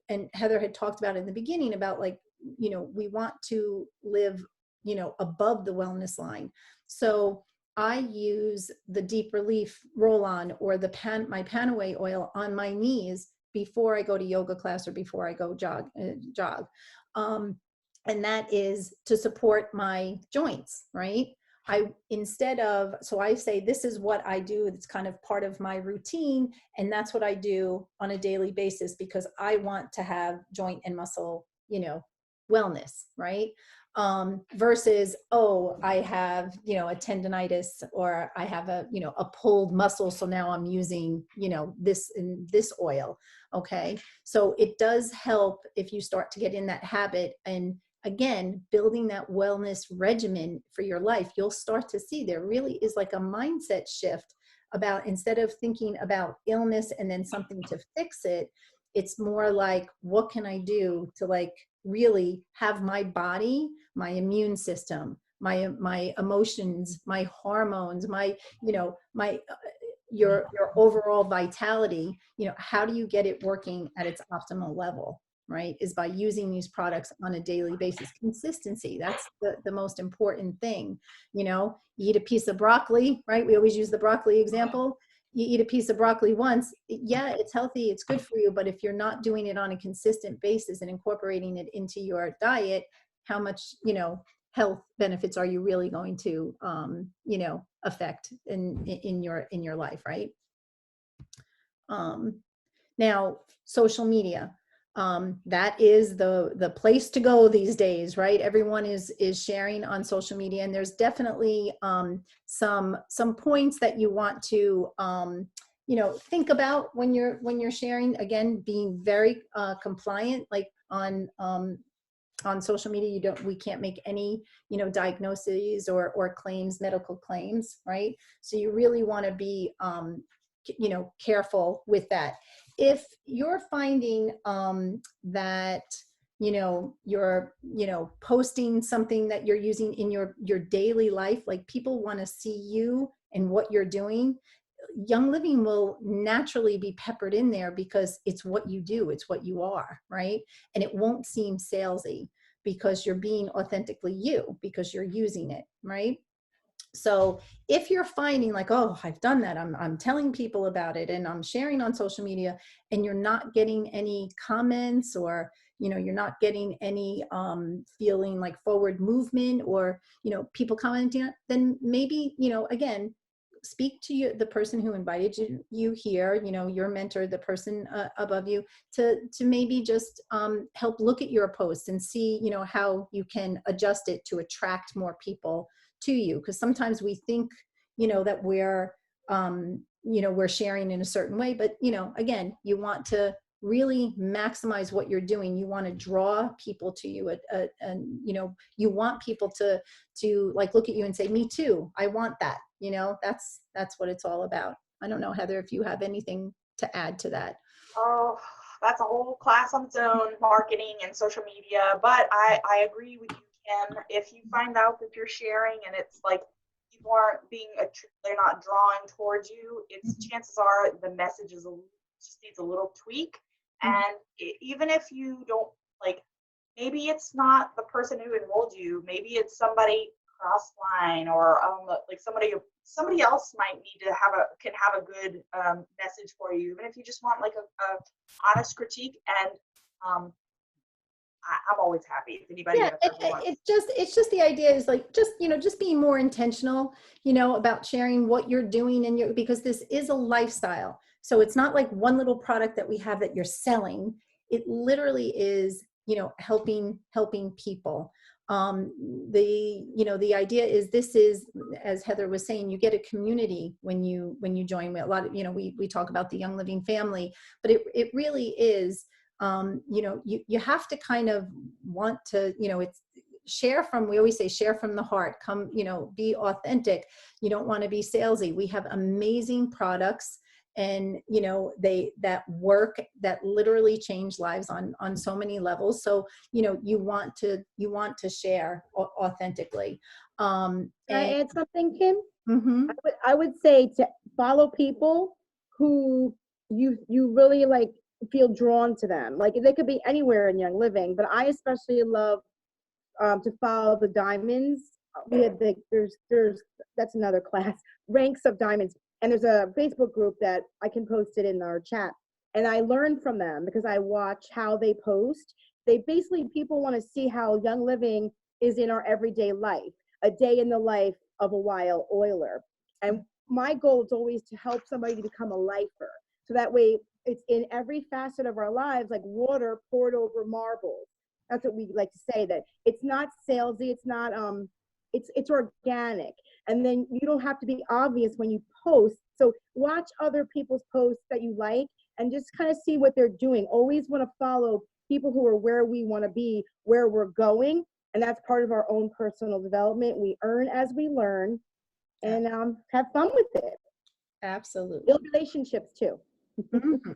And Heather had talked about in the beginning about, like, you know, we want to live, you know, above the wellness line. So I use the Deep Relief roll-on or my Panaway oil on my knees before I go to yoga class or before I go jog. And that is to support my joints, right? So I say, this is what I do. It's kind of part of my routine. And that's what I do on a daily basis because I want to have joint and muscle, you know, wellness, right? Versus, oh, I have, you know, a tendonitis, or I have a pulled muscle. So now I'm using, you know, this oil. Okay. So it does help if you start to get in that habit, and again, building that wellness regimen for your life, you'll start to see there really is like a mindset shift about, instead of thinking about illness and then something to fix it, it's more like, what can I do to like really have my body, my immune system, my emotions, my hormones, my, you know, my, your overall vitality, you know, how do you get it working at its optimal level, right? Is by using these products on a daily basis. Consistency, that's the most important thing. You know, you eat a piece of broccoli, right? We always use the broccoli example. You eat a piece of broccoli once, yeah, it's healthy, it's good for you, but if you're not doing it on a consistent basis and incorporating it into your diet, how much, you know, health benefits are you really going to, you know, affect in your life, right? Now, social media, that is the place to go these days, right? Everyone is sharing on social media, and there's definitely some points that you want to you know, think about when you're sharing. Again, being very compliant, like on social media, we can't make any, you know, diagnoses or claims, medical claims, right? So you really want to be you know, careful with that. If you're finding that, you know, you're, you know, posting something that you're using in your daily life, like people want to see you and what you're doing, Young Living will naturally be peppered in there because it's what you do, it's what you are, right? And it won't seem salesy because you're being authentically you, because you're using it, right? So if you're finding like, oh, I've done that, I'm telling people about it and I'm sharing on social media, and you're not getting any comments, or you're not getting any feeling like forward movement, or people commenting, then maybe again, speak to the person who invited you here, your mentor, the person above you, to maybe just help look at your posts and see how you can adjust it to attract more people to you. Because sometimes we think that we're sharing in a certain way, but again, you want to really maximize what you're doing. You want to draw people to you, and you want people to like look at you and say, me too, I want that. That's what it's all about. I don't know, Heather, if you have anything to add to that. Oh, that's a whole class on its own, marketing and social media. But I agree with you, Kim. If you find out that you're sharing and it's like people aren't they're not drawing towards you, it's chances are the message just needs a little tweak. And even if you don't like, maybe it's not the person who enrolled you, maybe it's somebody cross line, or like somebody else might need to can have a good message for you, even if you just want like a honest critique. And I'm always happy if anybody wants. It's just the idea is like just being more intentional about sharing what you're doing, and because this is a lifestyle. So it's not like one little product that we have that you're selling. It literally is helping people. The idea is, this is, as Heather was saying, you get a community when you join. A lot of we talk about the Young Living family, but it really is you have to kind of want to it's share from, we always say, share from the heart. Come, be authentic. You don't want to be salesy. We have amazing products, and that work, that literally change lives on so many levels. So you want to share authentically. Can I add something, Kim? Mm-hmm. I would say to follow people who you really like, feel drawn to them. Like they could be anywhere in Young Living, but I especially love to follow the diamonds. We have there's that's another class, ranks of diamonds. And there's a Facebook group that I can post it in our chat. And I learn from them because I watch how they post. People want to see how Young Living is in our everyday life, a day in the life of a wild oiler. And my goal is always to help somebody to become a lifer. So that way it's in every facet of our lives, like water poured over marbles. That's what we like to say, that it's not salesy, it's not it's organic. And then you don't have to be obvious when you post. So watch other people's posts that you like and just kind of see what they're doing. Always want to follow people who are where we want to be, where we're going. And that's part of our own personal development. We earn as we learn, and have fun with it. Absolutely. Build relationships too. Mm-hmm.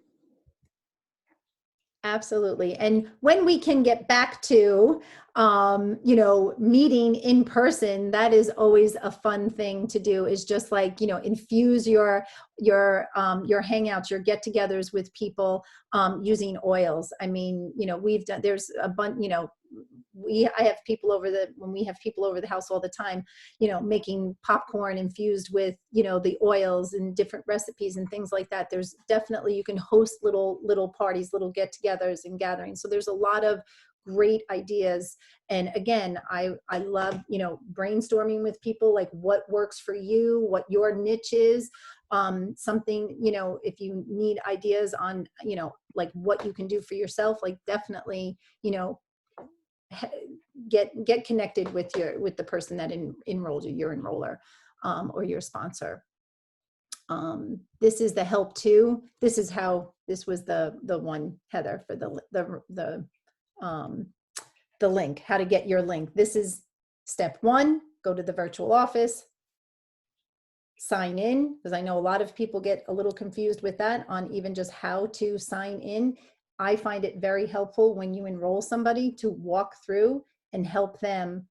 Absolutely. And when we can get back to, meeting in person, that is always a fun thing to do, is just like, infuse your hangouts, your get-togethers with people, using oils. I mean, we've done, there's a bunch, I have people when we have people over the house all the time, making popcorn infused with, the oils and different recipes and things like that. There's definitely, you can host little parties, little get-togethers and gatherings. So there's a lot of great ideas. And again, I love, brainstorming with people, like what works for you, what your niche is, something, if you need ideas on, like what you can do for yourself, like definitely, get connected with the person that enrolled you, your enroller, or your sponsor. This is the help to. This was the one, Heather, for the link, how to get your link. This is step 1. Go to the virtual office, sign in, because I know a lot of people get a little confused with that on even just how to sign in. I find it very helpful when you enroll somebody to walk through and help them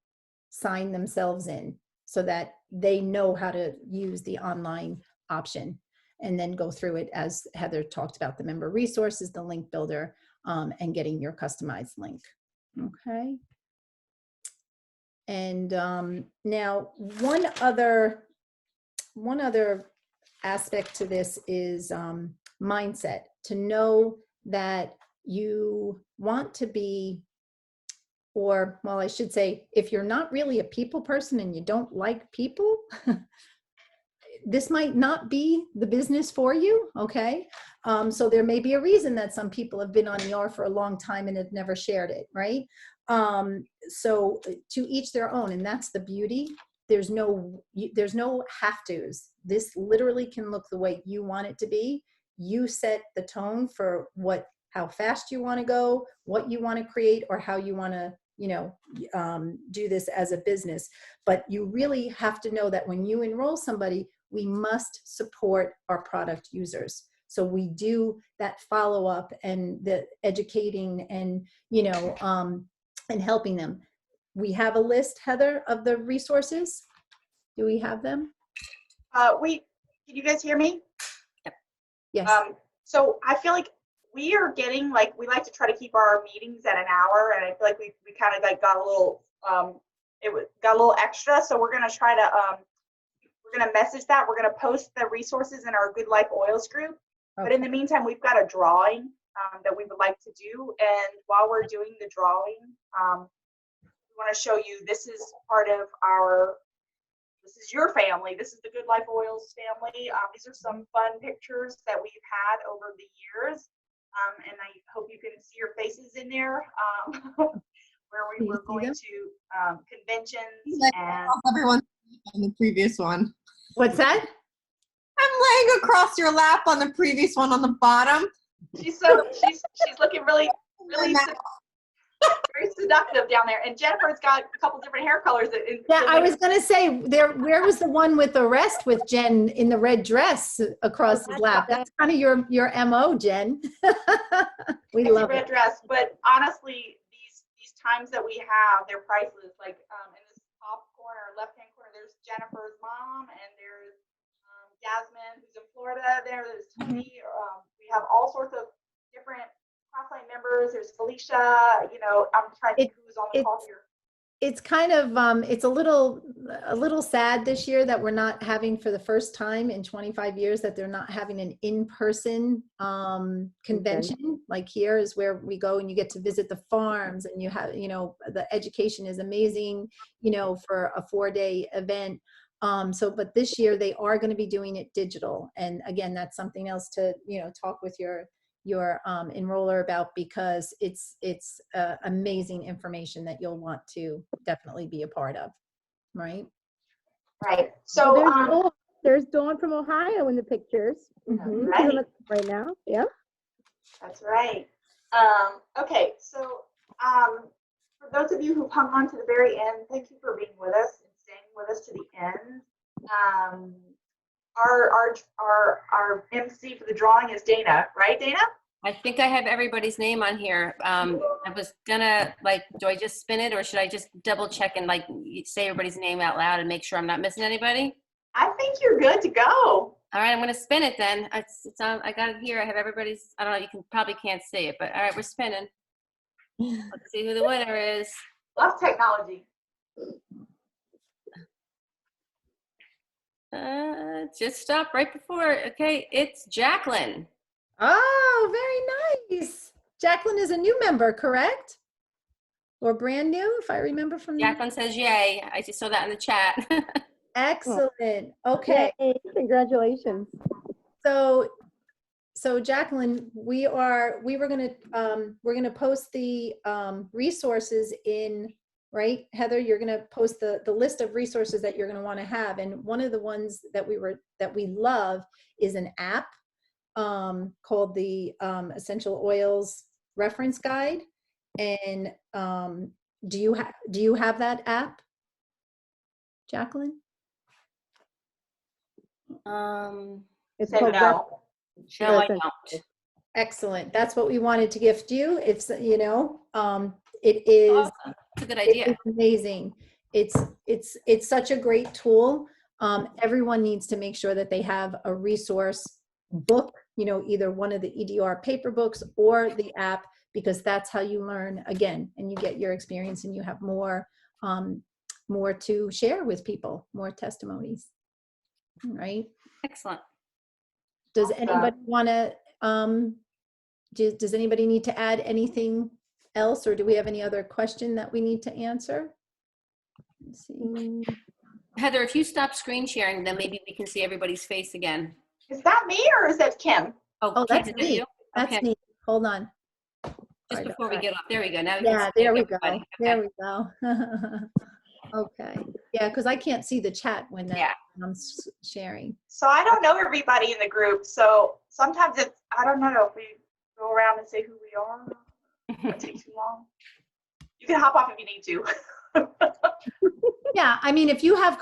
sign themselves in so that they know how to use the online option. and then go through it as Heather talked about, the member resources, the link builder, and getting your customized link. Okay. And now one other aspect to this is mindset, to know that you want to be, or well, I should say, if you're not really a people person and you don't like people, this might not be the business for you, okay? So there may be a reason that some people have been on ER for a long time and have never shared it, right? So to each their own, and that's the beauty. There's no have-tos. This literally can look the way you want it to be. You set the tone for how fast you want to go, what you want to create, or how you want to, do this as a business. But you really have to know that when you enroll somebody, we must support our product users. So we do that follow-up and the educating and, and helping them. We have a list, Heather, of the resources. Do we have them? Can you guys hear me? Yes. So I feel like we are getting, like, we like to try to keep our meetings at an hour, and I feel like we kind of like got a little, got a little extra. So we're going to try to, we're going to message that. We're going to post the resources in our Good Life Oils group. Okay. But in the meantime, we've got a drawing that we would like to do. And while we're doing the drawing, we want to show you, this is part of this is your family. This is the Good Life Oils family. These are some fun pictures that we've had over the years. And I hope you can see your faces in there, where we were going to conventions. And Everyone on the previous one. What's that? I'm laying across your lap on the previous one on the bottom. she's looking really very seductive down there. And Jennifer's got a couple different hair colors. Yeah, I was going to say, where was the one with the rest with Jen in the red dress across his lap? That's kind of your MO, Jen. We love red it. dress. But honestly, these times that we have, they're priceless. Like in this top corner, left-hand corner, there's Jennifer's mom, and there's Yasmin, who's in Florida. There's Tony. We have all sorts of different Crossline members. There's Felicia. I'm trying to think who's on the call here. It's kind of it's a little sad this year that we're not having, for the first time in 25 years, that they're not having an in-person convention. Like here is where we go and you get to visit the farms, and you have, the education is amazing, for a 4-day event. But this year they are going to be doing it digital. And again, that's something else to, talk with your enroller about, because it's amazing information that you'll want to definitely be a part of. Right. Right. So there's Dawn from Ohio in the pictures. Right. Right now. Yeah. That's right. Okay. So for those of you who've hung on to the very end, thank you for being with us and staying with us to the end. Our MC for the drawing is Dana, right, Dana? I think I have everybody's name on here. I was gonna, do I just spin it, or should I just double check and say everybody's name out loud and make sure I'm not missing anybody? I think you're good to go. All right, I'm gonna spin it then. It's on. I got it here. I have everybody's. I don't know. You probably can't see it, but all right, we're spinning. Let's see who the winner is. Love technology. Just stopped right before. Okay, it's Jacqueline. Oh, very nice. Jacqueline is a new member, correct? Or brand new, if I remember from Jacqueline says yay. I just saw that in the chat. Excellent. Okay. Yay, congratulations. So Jacqueline, we're gonna post the resources in, right? Heather, you're gonna post the list of resources that you're gonna want to have. And one of the ones that we love is an app called the Essential Oils Reference Guide. And do you have that app, Jacqueline? It's Say called no. No, I don't. Excellent. That's what we wanted to gift you. It's it is Awesome. It's a good idea. It's amazing. It's such a great tool. Everyone needs to make sure that they have a resource book, either one of the EDR paper books or the app, because that's how you learn again, and you get your experience and you have more to share with people, more testimonies. All right. Excellent. Does Awesome. anybody want to, does anybody need to add anything else, or do we have any other question that we need to answer? Let's see. Heather, if you stop screen sharing, then maybe we can see everybody's face again. Is that me or is that Kim? Oh, Kim, that's is that me. you? That's Okay. me. Hold on. Just Sorry before we about get off. There we go. Now we Yeah, can see there we go. everybody. There Okay. we go. Okay. Yeah, because I can't see the chat when Yeah. I'm sharing. So I don't know everybody in the group. So sometimes I don't know if we go around and say who we are. It would take too long. You can hop off if you need to. Yeah, I mean, if you have,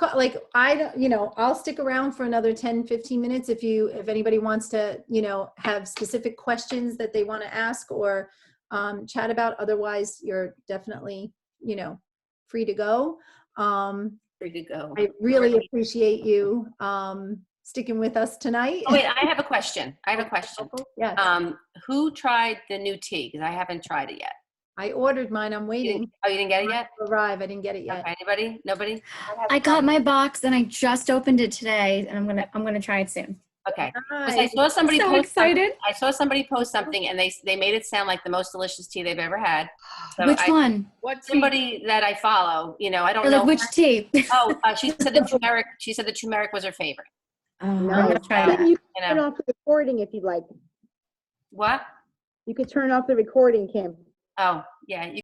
I'll stick around for another 10, 15 minutes if anybody wants to, have specific questions that they want to ask or chat about. Otherwise, you're definitely, free to go. Free to go. I really appreciate you sticking with us tonight. Oh, wait, I have a question. Yes, Who tried the new tea? Because I haven't tried it yet. I ordered mine. I'm You waiting didn't, oh, you didn't get it yet? to arrive. I didn't get it yet. Okay, anybody? Nobody? I got my box and I just opened it today, and I'm gonna try it soon. Okay. 'Cause I Nice. saw somebody So post something- excited. I saw somebody post something and they made it sound like the most delicious tea they've ever had. So Which one? Somebody that I follow, I don't Or know. like which tea? She said the turmeric. She said the turmeric was her favorite. Oh, I'm Nice. gonna try Then that. you You can turn know off the recording if you'd like. what? You could turn off the recording, Kim. Oh, yeah. You